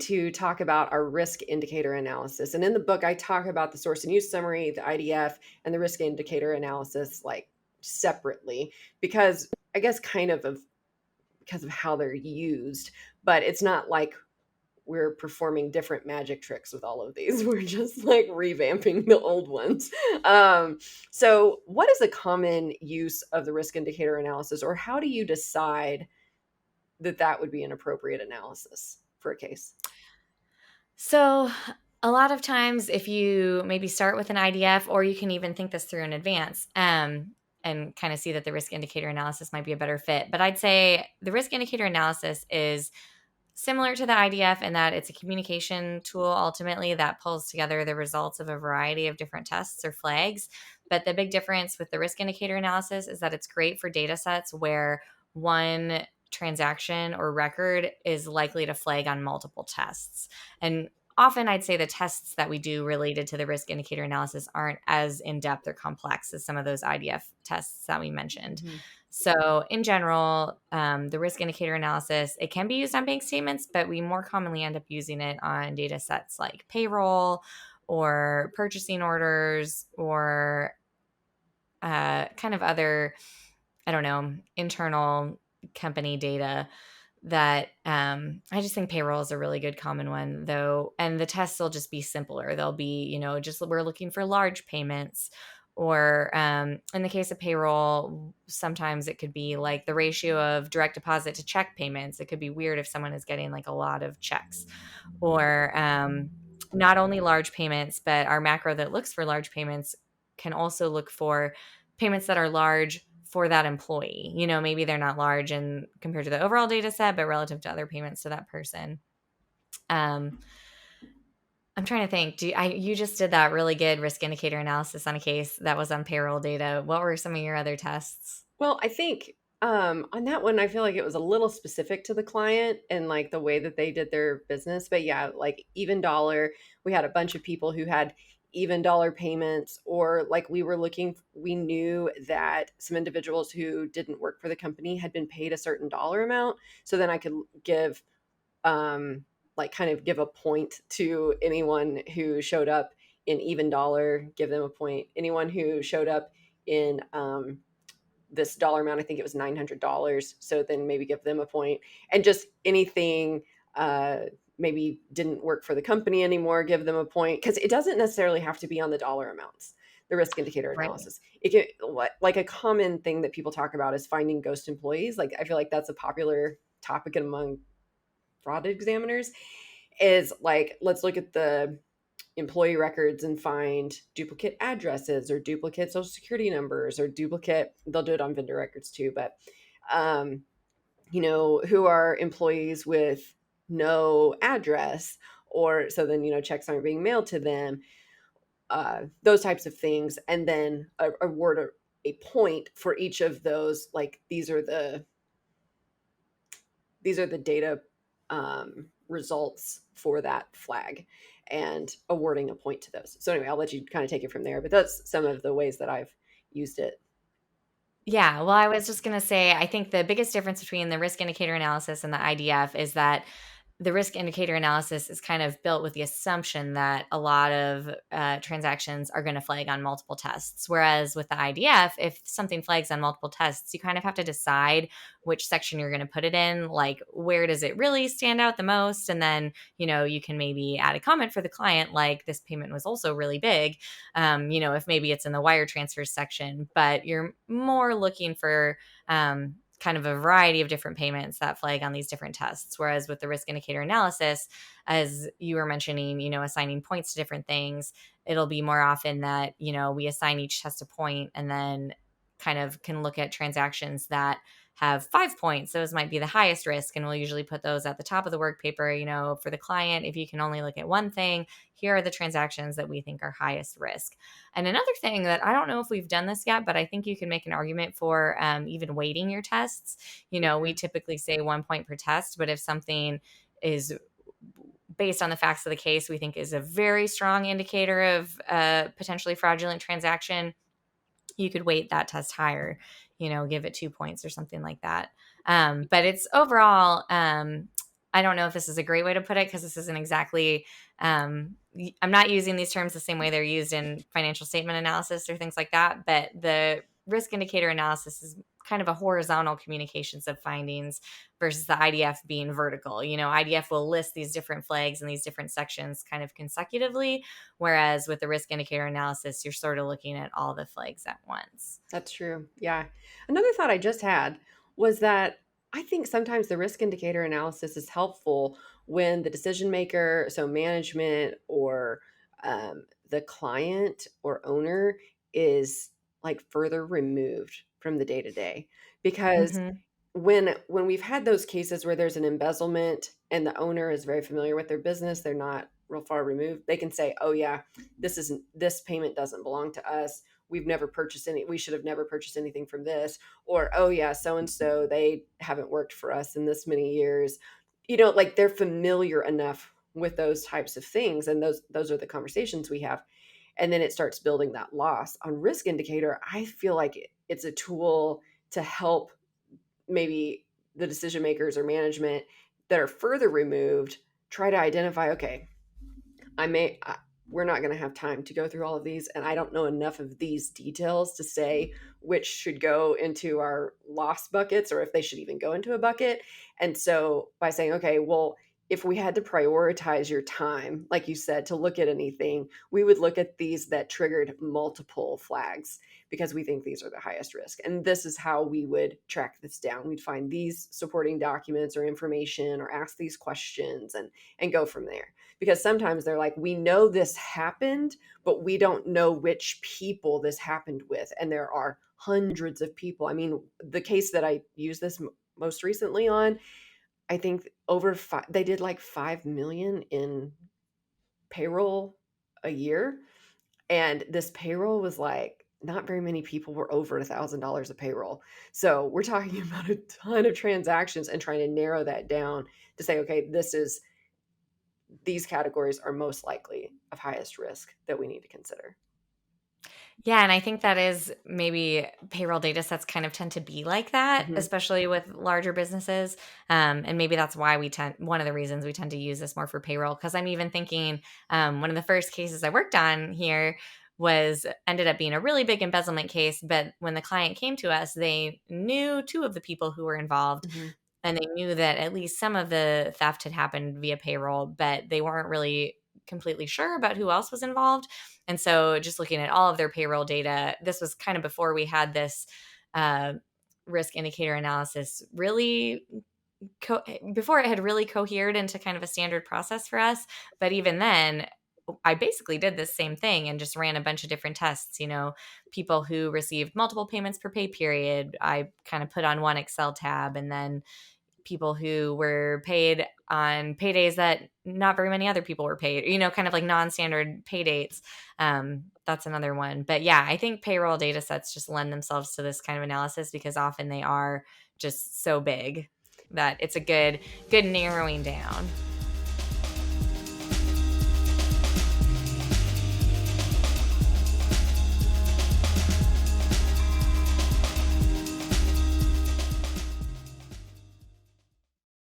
to talk about our risk indicator analysis. And in the book, I talk about the source and use summary, the IDF, and the risk indicator analysis like separately because I guess because of how they're used. But it's not like we're performing different magic tricks with all of these. We're just like revamping the old ones. So, what is a common use of the risk indicator analysis, or how do you decide that that would be an appropriate analysis for a case? So, a lot of times, if you maybe start with an IDF, or you can even think this through in advance, and kind of see that the risk indicator analysis might be a better fit. But I'd say the risk indicator analysis is similar to the IDF in that it's a communication tool ultimately that pulls together the results of a variety of different tests or flags. But the big difference with the risk indicator analysis is that it's great for data sets where one transaction or record is likely to flag on multiple tests. And often I'd say the tests that we do related to the risk indicator analysis aren't as in-depth or complex as some of those IDF tests that we mentioned. Mhm. So in general, the risk indicator analysis, it can be used on bank statements, but we more commonly end up using it on data sets like payroll or purchasing orders or kind of other, I don't know, internal company data that I just think payroll is a really good common one though. And the tests will just be simpler. They'll be, just we're looking for large payments. Or in the case of payroll, sometimes it could be like the ratio of direct deposit to check payments. It could be weird if someone is getting like a lot of checks. Or not only large payments, but our macro that looks for large payments can also look for payments that are large for that employee. Maybe they're not large in compared to the overall data set, but relative to other payments to that person. Um, I'm trying to think. You just did that really good risk indicator analysis on a case that was on payroll data. What were some of your other tests? Well, I think on that one, I feel like it was a little specific to the client and like the way that they did their business. But yeah, like even dollar, we had a bunch of people who had even dollar payments, or like we knew that some individuals who didn't work for the company had been paid a certain dollar amount. So then I could give, like, kind of give a point to anyone who showed up in even dollar, give them a point. Anyone who showed up in, this dollar amount, I think it was $900. So then maybe give them a point, and just anything, maybe didn't work for the company anymore, give them a point. Because it doesn't necessarily have to be on the dollar amounts, the risk indicator Right. analysis. It can, like a common thing that people talk about is finding ghost employees. Like I feel like that's a popular topic among fraud examiners, is like, let's look at the employee records and find duplicate addresses or duplicate social security numbers or duplicate, they'll do it on vendor records too, but um, who are employees with no address, or so then checks aren't being mailed to them, those types of things, and then award a point for each of those. Like these are the data, results for that flag, and awarding a point to those. So anyway, I'll let you kind of take it from there, but that's some of the ways that I've used it. Yeah, well, I was just going to say, I think the biggest difference between the risk indicator analysis and the IDF is that the risk indicator analysis is kind of built with the assumption that a lot of transactions are going to flag on multiple tests. Whereas with the IDF, if something flags on multiple tests, you kind of have to decide which section you're going to put it in. Like, where does it really stand out the most? And then, you can maybe add a comment for the client, like, this payment was also really big. If maybe it's in the wire transfers section, but you're more looking for kind of a variety of different payments that flag on these different tests. Whereas with the risk indicator analysis, as you were mentioning, assigning points to different things, it'll be more often that, we assign each test a point and then kind of can look at transactions that have 5 points. Those might be the highest risk. And we'll usually put those at the top of the work paper, for the client. If you can only look at one thing, here are the transactions that we think are highest risk. And another thing that I don't know if we've done this yet, but I think you can make an argument for even weighting your tests. We typically say 1 point per test, but if something is based on the facts of the case, we think is a very strong indicator of a potentially fraudulent transaction, you could weight that test higher, give it 2 points or something like that. But it's overall, I don't know if this is a great way to put it because this isn't exactly, I'm not using these terms the same way they're used in financial statement analysis or things like that, but the risk indicator analysis is kind of a horizontal communications of findings versus the IDF being vertical. IDF will list these different flags in these different sections kind of consecutively, whereas with the risk indicator analysis, you're sort of looking at all the flags at once. That's true. Yeah. Another thought I just had was that I think sometimes the risk indicator analysis is helpful when the decision maker, so management or the client or owner, is like further removed from the day to day. Because Mhm. when we've had those cases where there's an embezzlement and the owner is very familiar with their business, they're not real far removed, they can say, oh yeah, this payment doesn't belong to us, we should have never purchased anything from this, or oh yeah, so and so, they haven't worked for us in this many years. Like they're familiar enough with those types of things, and those are the conversations we have. And then it starts building that loss. On risk indicator, I feel like it's a tool to help maybe the decision makers or management that are further removed try to identify, okay, I may I, we're not going to have time to go through all of these, and I don't know enough of these details to say which should go into our loss buckets or if they should even go into a bucket. And so by saying, okay, well, if we had to prioritize your time, like you said, to look at anything, we would look at these that triggered multiple flags because we think these are the highest risk. And this is how we would track this down. We'd find these supporting documents or information or ask these questions and go from there. Because sometimes they're like, we know this happened, but we don't know which people this happened with. And there are hundreds of people. I mean, the case that I used this most recently on, I think they did like 5 million in payroll a year. And this payroll was like, not very many people were over $1,000 of payroll. So we're talking about a ton of transactions and trying to narrow that down to say, okay, these categories are most likely of highest risk that we need to consider. Yeah, and I think that is maybe payroll data sets kind of tend to be like that, Mhm, especially with larger businesses. And maybe that's why one of the reasons we tend to use this more for payroll. Cause I'm even thinking one of the first cases I worked on here ended up being a really big embezzlement case. But when the client came to us, they knew two of the people who were involved. mhm. And they knew that at least some of the theft had happened via payroll, but they weren't really completely sure about who else was involved. And so just looking at all of their payroll data, this was kind of before we had this uh, risk indicator analysis really before it had really cohered into kind of a standard process for us. But even then, I basically did this same thing and just ran a bunch of different tests. People who received multiple payments per pay period, I kind of put on one Excel tab, and then people who were paid on paydays that not very many other people were paid, kind of like non-standard pay dates. That's another one. But yeah, I think payroll data sets just lend themselves to this kind of analysis because often they are just so big that it's a good narrowing down.